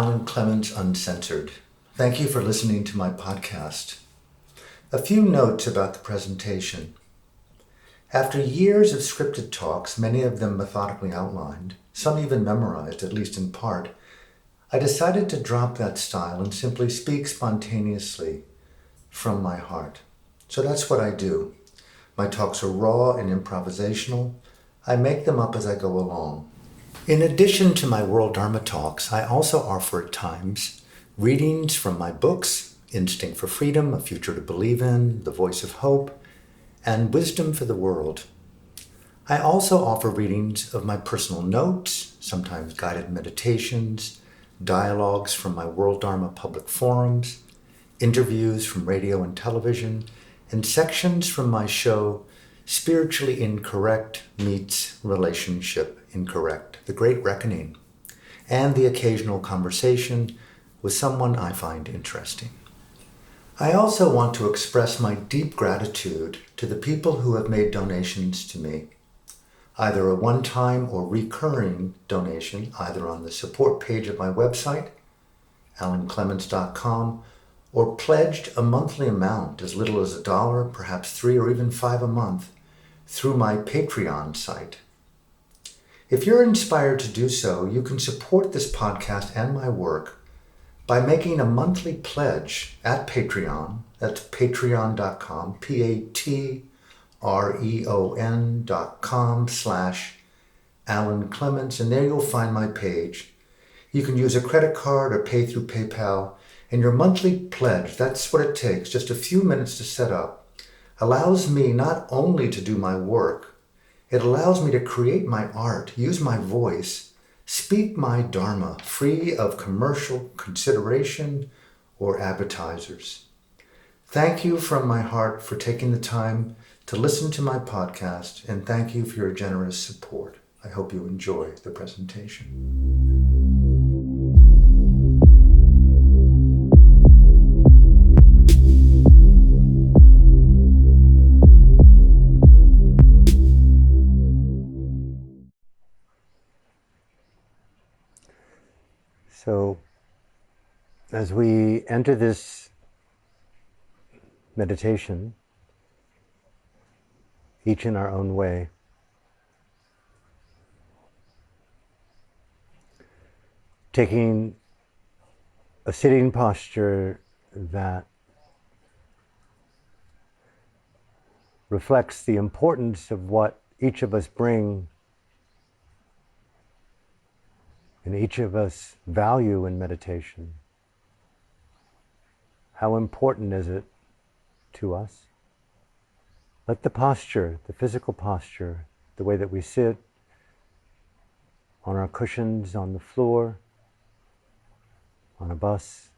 Alan Clements Uncensored. Thank you for listening to my podcast. A few notes about the presentation. After years of scripted talks, many of them methodically outlined, some even memorized, at least in part, I decided to drop that style and simply speak spontaneously from my heart. So that's what I do. My talks are raw and improvisational. I make them up as I go along. In addition to my World Dharma talks, I also offer at times readings from my books, Instinct for Freedom, A Future to Believe in, The Voice of Hope, and Wisdom for the World. I also offer readings of my personal notes, sometimes guided meditations, dialogues from my World Dharma public forums, interviews from radio and television, and sections from my show, Spiritually Incorrect Meets Relationship Incorrect, The Great Reckoning, and the occasional conversation with someone I find interesting. I also want to express my deep gratitude to the people who have made donations to me, either a one-time or recurring donation, either on the support page of my website, alanclements.com, or pledged a monthly amount as little as $1, perhaps $3 or even $5 a month, through my Patreon site. If you're inspired to do so, you can support this podcast and my work by making a monthly pledge at Patreon. That's patreon.com, patreon.com/Alan Clements, and there you'll find my page. You can use a credit card or pay through PayPal, and your monthly pledge, that's what it takes, just a few minutes to set up, allows me not only to do my work, it allows me to create my art, use my voice, speak my Dharma, free of commercial consideration or advertisers. Thank you from my heart for taking the time to listen to my podcast, and thank you for your generous support. I hope you enjoy the presentation. So, as we enter this meditation, each in our own way, taking a sitting posture that reflects the importance of what each of us bring and each of us value in meditation. How important is it to us? Let the posture, the physical posture, the way that we sit on our cushions, on the floor, on a bus,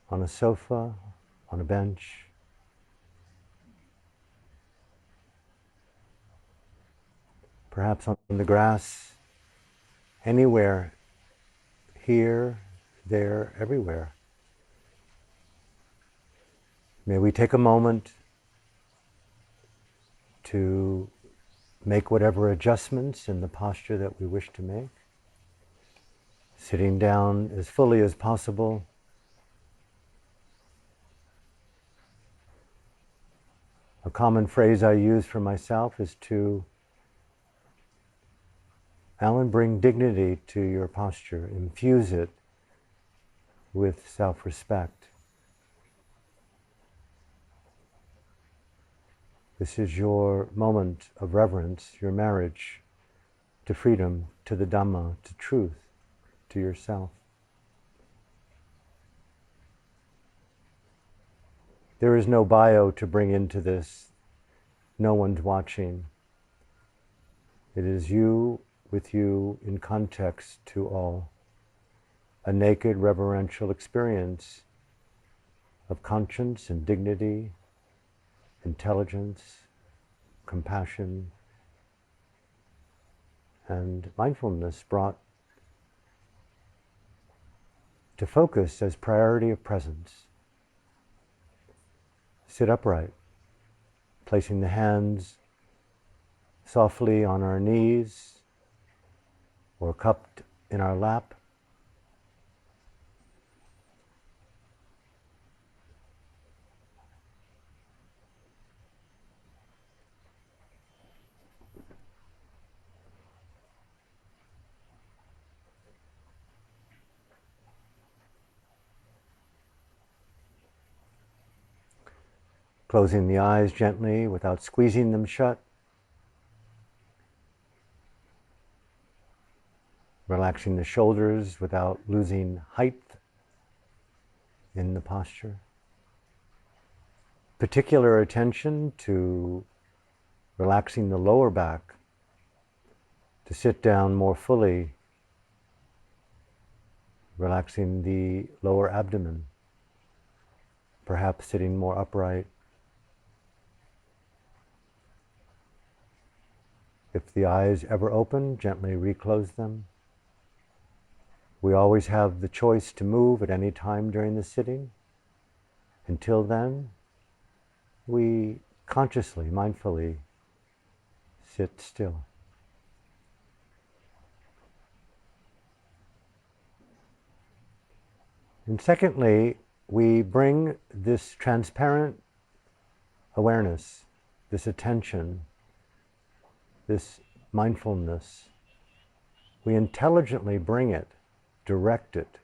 on a sofa, on a bench, perhaps on the grass, anywhere, here, there, everywhere. May we take a moment to make whatever adjustments in the posture that we wish to make. Sitting down as fully as possible. A common phrase I use for myself is to, Alan, bring dignity to your posture, infuse it with self-respect. This is your moment of reverence, your marriage to freedom, to the Dhamma, to truth, to yourself. There is no bio to bring into this. No one's watching. It is you with you in context to all. A naked reverential experience of conscience and dignity, intelligence, compassion, and mindfulness brought to focus as priority of presence. Sit upright, placing the hands softly on our knees or cupped in our lap, Closing the eyes gently without squeezing them shut. Relaxing the shoulders without losing height in the posture. Particular attention to relaxing the lower back, to sit down more fully, relaxing the lower abdomen, perhaps sitting more upright. If the eyes ever open, gently reclose them. We always have the choice to move at any time during the sitting. Until then, we consciously, mindfully sit still. And secondly, we bring this transparent awareness, this attention, this mindfulness, we intelligently bring it, direct it,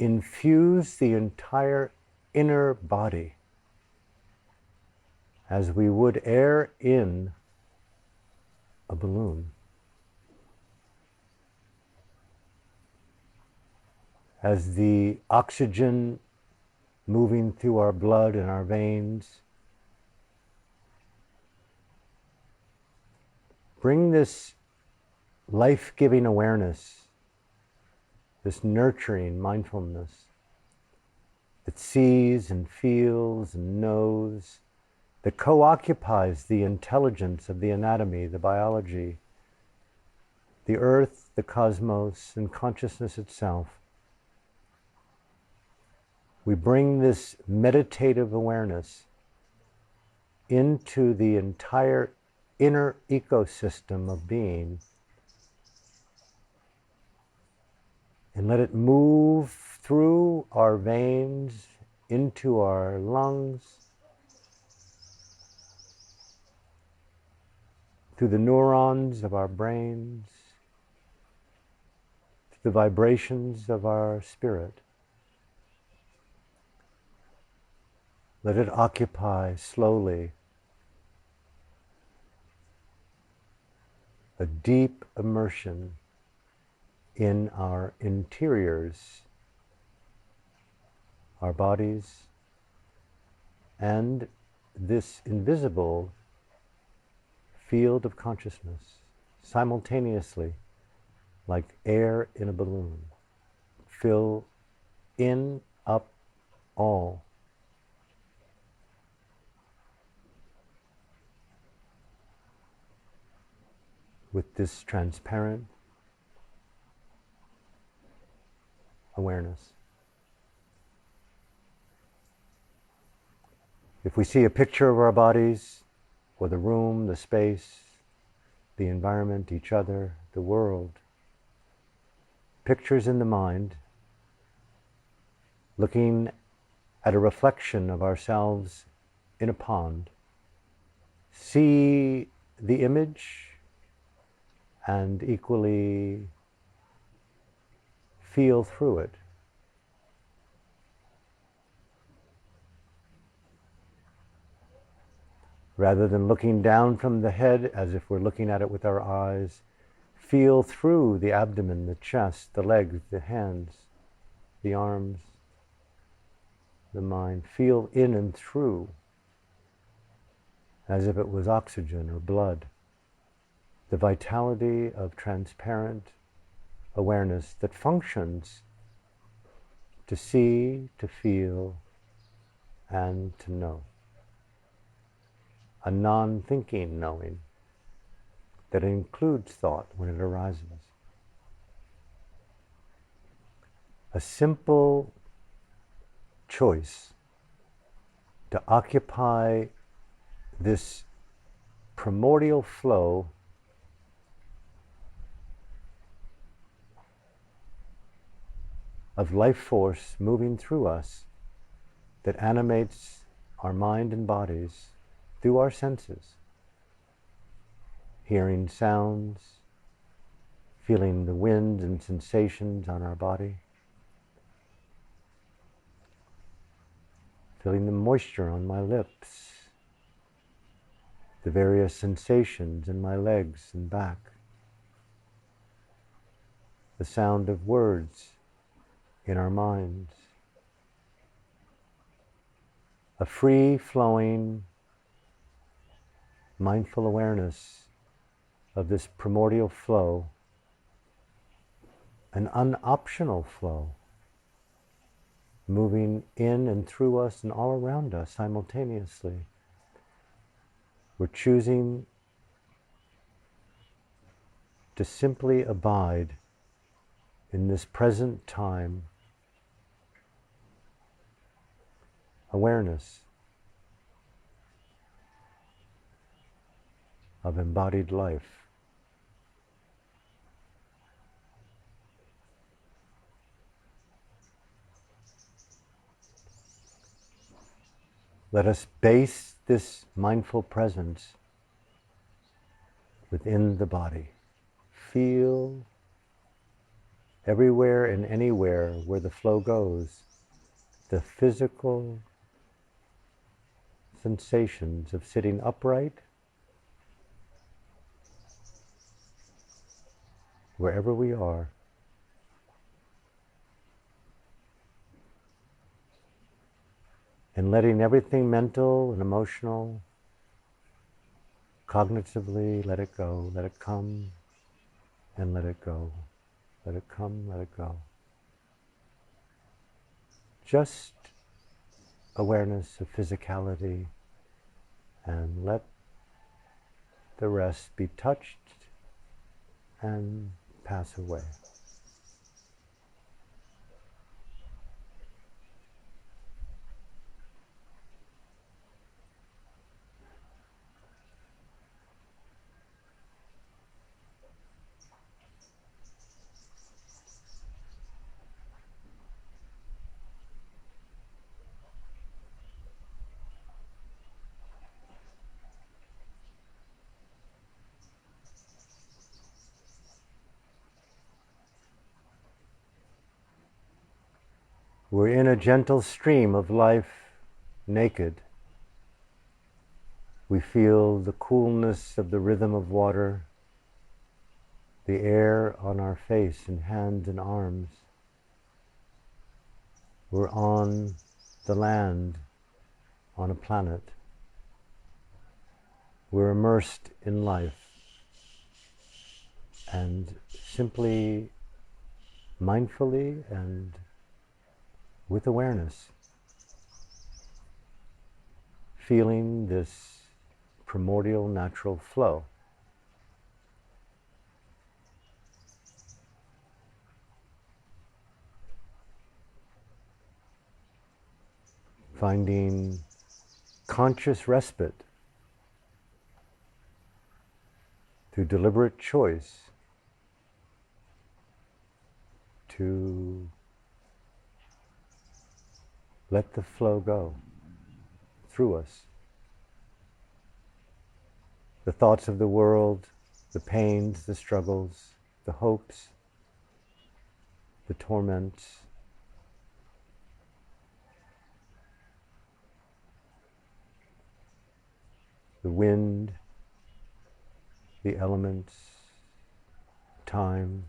infuse the entire inner body as we would air in a balloon. As the oxygen moving through our blood and our veins, bring this life-giving awareness, this nurturing mindfulness that sees and feels and knows, that co-occupies the intelligence of the anatomy, the biology, the earth, the cosmos, and consciousness itself. We bring this meditative awareness into the entire inner ecosystem of being and let it move through our veins into our lungs, through the neurons of our brains, to the vibrations of our spirit. Let it occupy slowly a deep immersion in our interiors, our bodies, and this invisible field of consciousness, simultaneously, like air in a balloon. Fill in, up, all. With this transparent awareness. If we see a picture of our bodies, or the room, the space, the environment, each other, the world, pictures in the mind, looking at a reflection of ourselves in a pond, see the image and equally feel through it. Rather than looking down from the head as if we're looking at it with our eyes, feel through the abdomen, the chest, the legs, the hands, the arms, the mind. Feel in and through as if it was oxygen or blood. The vitality of transparent awareness that functions to see, to feel, and to know. A non-thinking knowing that includes thought when it arises. A simple choice to occupy this primordial flow of life force moving through us that animates our mind and bodies through our senses. Hearing sounds, feeling the wind and sensations on our body. feeling the moisture on my lips, the various sensations in my legs and back, the sound of words in our minds, a free-flowing, mindful awareness of this primordial flow, an unoptional flow, moving in and through us and all around us simultaneously. We're choosing to simply abide in this present time awareness of embodied life. Let us base this mindful presence within the body. Feel everywhere and anywhere where the flow goes, the physical sensations of sitting upright, wherever we are. And letting everything mental and emotional, cognitively, let it go, let it come, and let it go. Let it come, let it go. Just awareness of physicality, and let the rest be touched and pass away. We're in a gentle stream of life, naked. We feel the coolness of the rhythm of water, the air on our face and hands and arms. We're on the land, on a planet. We're immersed in life, and simply, mindfully and with awareness, feeling this primordial natural flow. Finding conscious respite through deliberate choice to let the flow go through us. The thoughts of the world, the pains, the struggles, the hopes, the torments, the wind, the elements, time.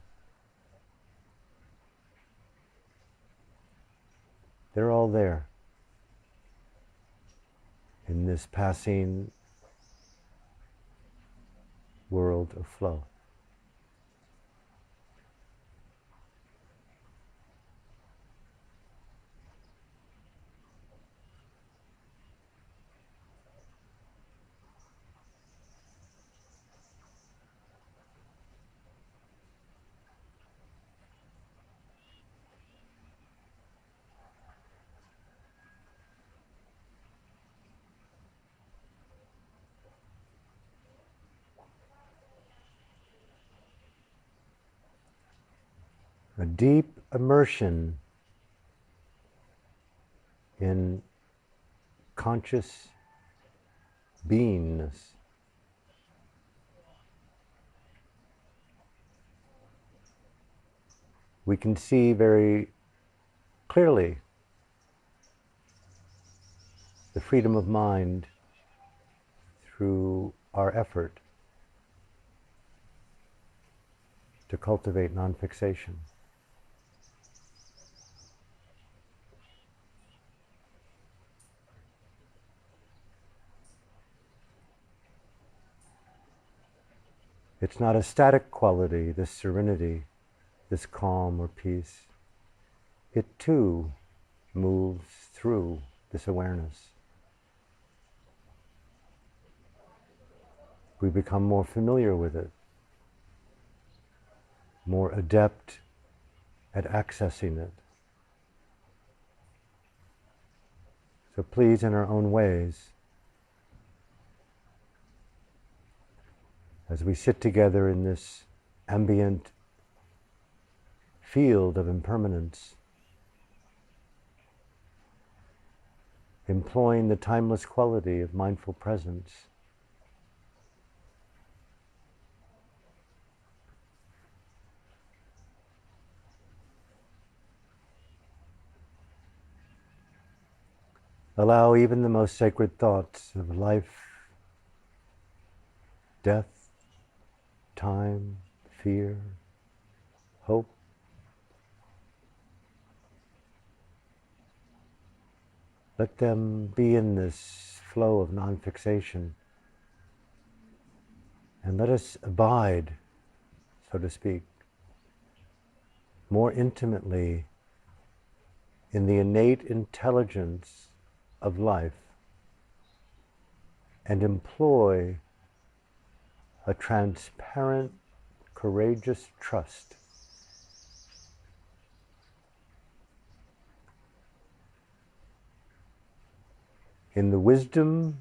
They're all there in this passing world of flow. A deep immersion in conscious beingness. We can see very clearly the freedom of mind through our effort to cultivate non-fixation. It's not a static quality, this serenity, this calm or peace. It too moves through this awareness. We become more familiar with it, more adept at accessing it. So please, in our own ways, as we sit together in this ambient field of impermanence, employing the timeless quality of mindful presence, allow even the most sacred thoughts of life, death, time, fear, hope, let them be in this flow of non-fixation, and let us abide, so to speak, more intimately in the innate intelligence of life, and employ a transparent, courageous trust in the wisdom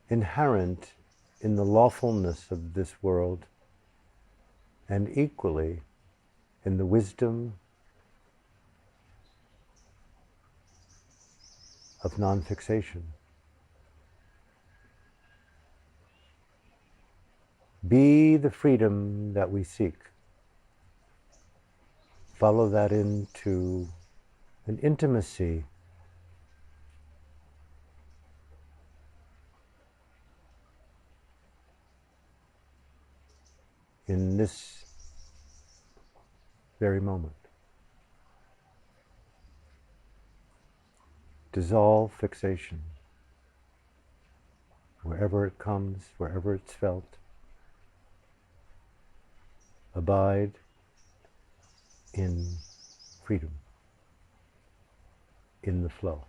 inherent in the lawfulness of this world, and equally in the wisdom of non-fixation. Be the freedom that we seek. Follow that into an intimacy in this very moment. Dissolve fixation, wherever it comes, wherever it's felt. Abide in freedom, in the flow.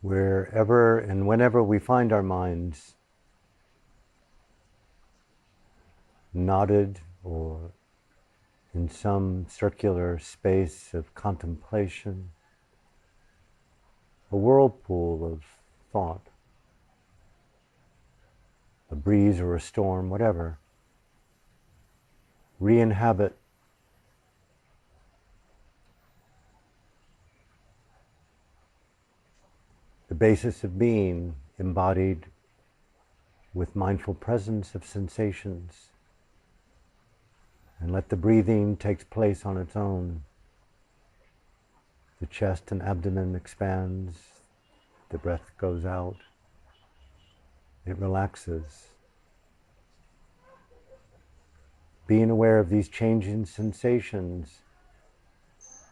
Wherever and whenever we find our minds knotted or in some circular space of contemplation, a whirlpool of thought, a breeze or a storm, whatever, re-inhabit the basis of being embodied with mindful presence of sensations, and let the breathing take place on its own. The chest and abdomen expands, the breath goes out, it relaxes. Being aware of these changing sensations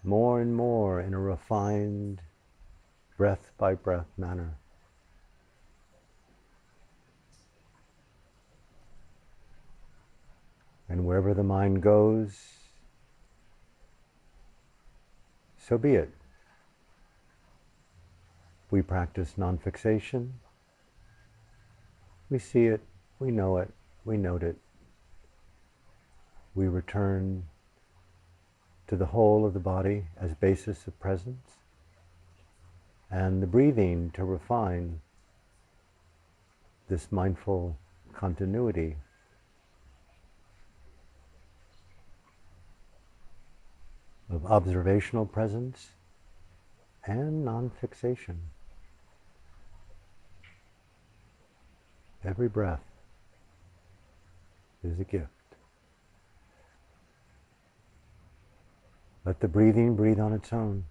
more and more in a refined, breath by breath manner. And wherever the mind goes, so be it. We practice non-fixation. We see it, we know it, we note it. We return to the whole of the body as basis of presence, and the breathing to refine this mindful continuity. Of observational presence and non-fixation. Every breath is a gift. Let the breathing breathe on its own,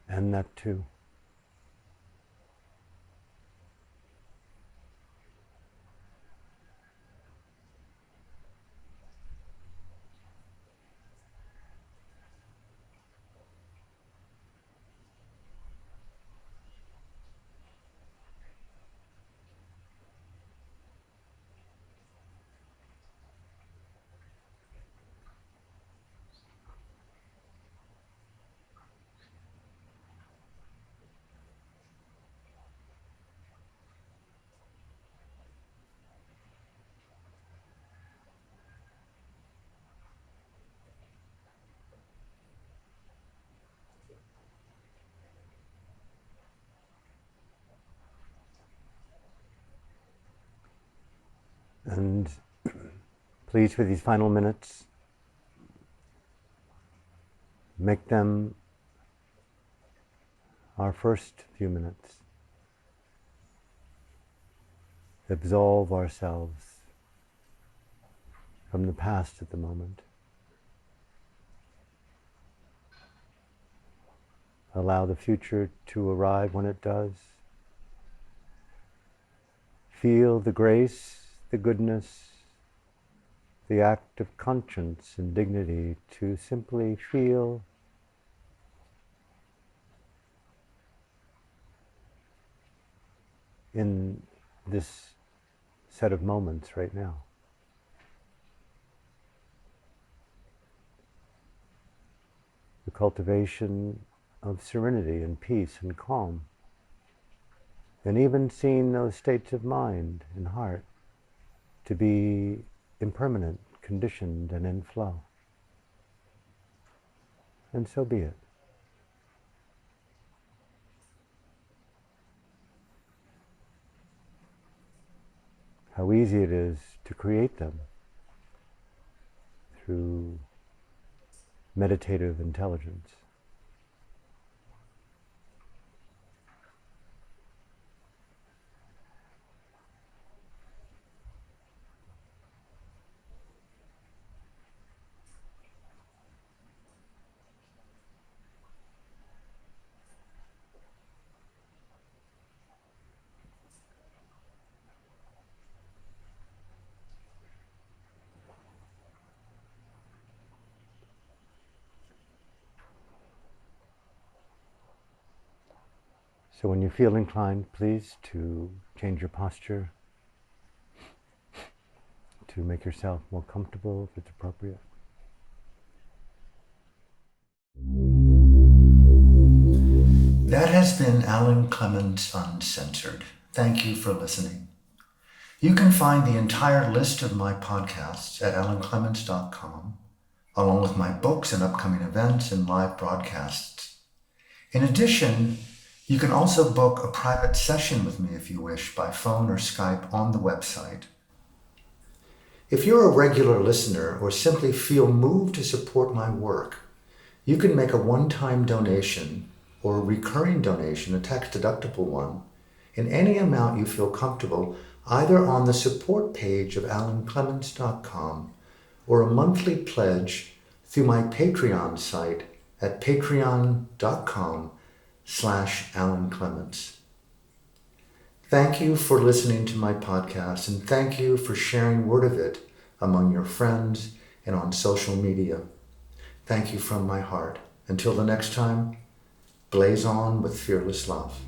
and that too. And please, for these final minutes, make them our first few minutes. Absolve ourselves from the past at the moment. Allow the future to arrive when it does. Feel the grace, the goodness, the act of conscience and dignity to simply feel in this set of moments right now. The cultivation of serenity and peace and calm, and even seeing those states of mind and heart to be impermanent, conditioned, and in flow. And so be it. How easy it is to create them through meditative intelligence. So when you feel inclined, please, to change your posture, to make yourself more comfortable if it's appropriate. That has been Alan Clements Uncensored. Thank you for listening. You can find the entire list of my podcasts at alanclements.com, along with my books and upcoming events and live broadcasts. In addition, you can also book a private session with me if you wish by phone or Skype on the website. If you're a regular listener or simply feel moved to support my work, you can make a one-time donation or a recurring donation, a tax-deductible one, in any amount you feel comfortable, either on the support page of alanclements.com or a monthly pledge through my Patreon site at patreon.com/AlanClements. Thank you for listening to my podcast, and thank you for sharing word of it among your friends and on social media. Thank you from my heart. Until the next time, blaze on with fearless love.